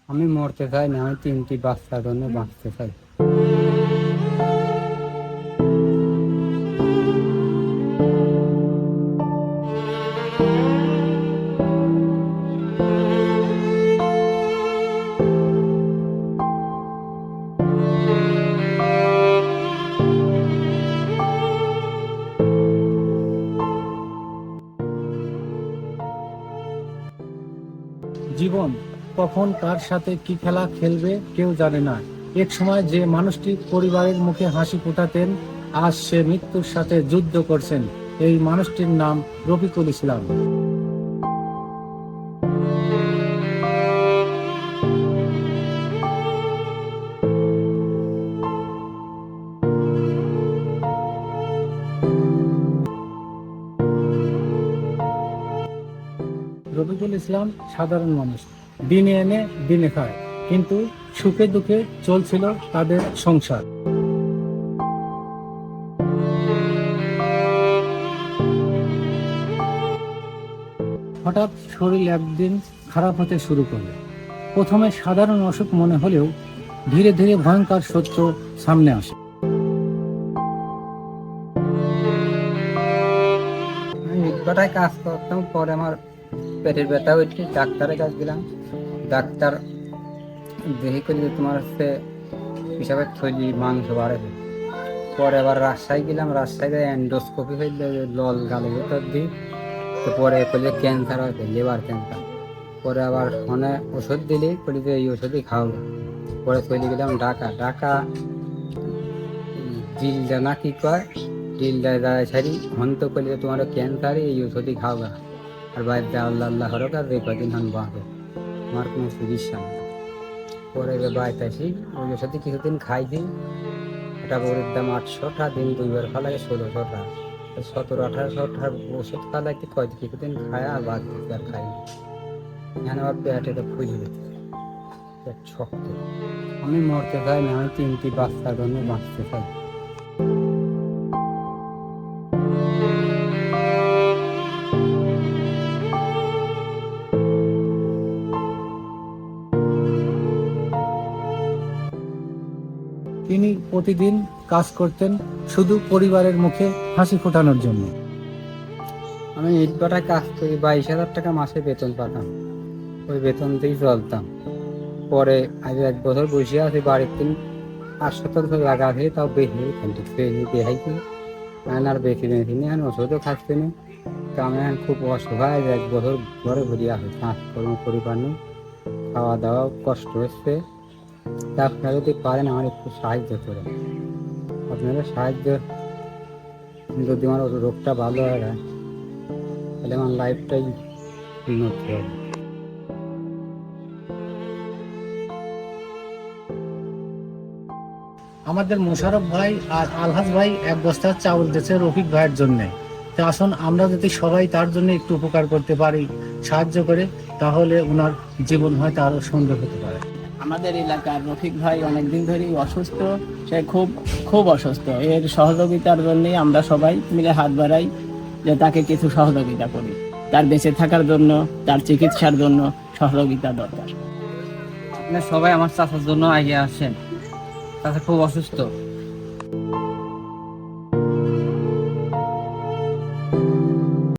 আমি মরতে চাই না, আমি 3টি বাচ্চার জন্য বাঁচতে চাই। জীবন কখন কার সাথে কি খেলা খেলবে কেউ জানে না। এক সময় যে মানুষটি পরিবারের মুখে হাসি ফোটাতেন, আজ সে মৃত্যুর সাথে যুদ্ধ করছেন। এই মানুষটির নাম রফিকুল ইসলাম। রফিকুল ইসলাম সাধারণ মানুষ, দিনে এনে দিনে খায়, কিন্তু সুখে দুঃখে চলছিল তাদের সংসার। হঠাৎ শরীর একদিন খারাপ হতে শুরু করলো। প্রথমে সাধারণ অসুখ মনে হলেও ধীরে ধীরে ভয়ঙ্কর সত্য সামনে আসে। আমি ইটভাটায় কাজ করতাম, পরে আমার পেটের ব্যথা হয়েছে, ডাক্তারের কাছে গেলাম। ডাক্তার দেখে করলে তোমার হচ্ছে হিসাবের থলি মাংস বাড়ে। পরে আবার রাজশাহী গেলাম, রাজশাহীতে এন্ডোস্কোপি হইলে লল গালে ভেতর দিই। তো পরে করলে ক্যান্সার হয়েছে, লিভার ক্যান্সার। পরে আবার মানে ওষুধ দিলে বলি যে এই ওষুধই খাওয়াবো। পরে চলে গেলাম ঢাকা ডিলটা না কি কয়, ডিলটা ছাড়ি হন্ত করলে তোমার ক্যান্সারই এই ওষুধই খাওয়া। আর বাড়িতে আল্লাহ হরক আর যে কদিন হন বাঁচে, আমার কোনো চিকিৎসা নেই। পরে বাড়িতে আসি, ওই ওষুধে কিছুদিন খাইছি। এটা বড়ির দাম 800 টাকা, দিন 2 বার খাওয়া লাগে 1600 টাকা। 1700-1800 টাকার ওষুধ খাওয়া লাগতে কয়েক কিছুদিন খায় আর বাদ দিতে আর খাই। এখানে আবার পেটে তো ফুলে পেট শক্ত। আমি মরতে চাই না, আমি 3টি বাচ্চার জন্য বাঁচতে চাই। তিনি প্রতিদিন কাজ করতেন শুধু পরিবারের মুখে হাসি ফোটানোর জন্য। আমি ইটভাটায় কাজ করি, 22,000 টাকা মাসে বেতন পাতাম। ওই বেতন দিয়েই চলতাম। পরে আজ 1 বছর বসে আছি, বাড়ির 800 লাগা আছে, তাও বেশি কিন্তু বেহাইছি। আর বেশি নিয়ে ওষুধও খাচ্ছি না। তো আমি এখন খুব অসহায়, 1 বছর ঘরে ঘুরে আসি, কাজকর্ম করি পারিনি, খাওয়া দাওয়া কষ্ট হচ্ছে। তা আপনারা যদি পারেন আমার একটু সাহায্য করে, আপনারা সাহায্য যদি আমার রোগটা ভালো হয় তাহলে আমার লাইফটাই উন্নতি হবে। আমাদের মোশারফ ভাই আর আলহাজ ভাই 1 বস্তা চাউল দিয়েছে রফিক ভাইয়ের জন্য। তো আসুন আমরা যদি সবাই তার জন্য একটু উপকার করতে পারি, সাহায্য করে, তাহলে ওনার জীবন হয়তো আরো সুন্দর হতে পারে। আমাদের এলাকার রফিক ভাই অনেকদিন ধরেই অসুস্থ, সে খুব অসুস্থ। এর সহযোগিতার জন্যই আমরা সবাই মিলে হাত বাড়াই যে তাকে কিছু সহযোগিতা করি। তার বেঁচে থাকার জন্য, তার চিকিৎসার জন্য সহযোগিতা দরকার। আপনারা সবাই আমার চাচার জন্য এগিয়ে আসেন, চাচা খুব অসুস্থ।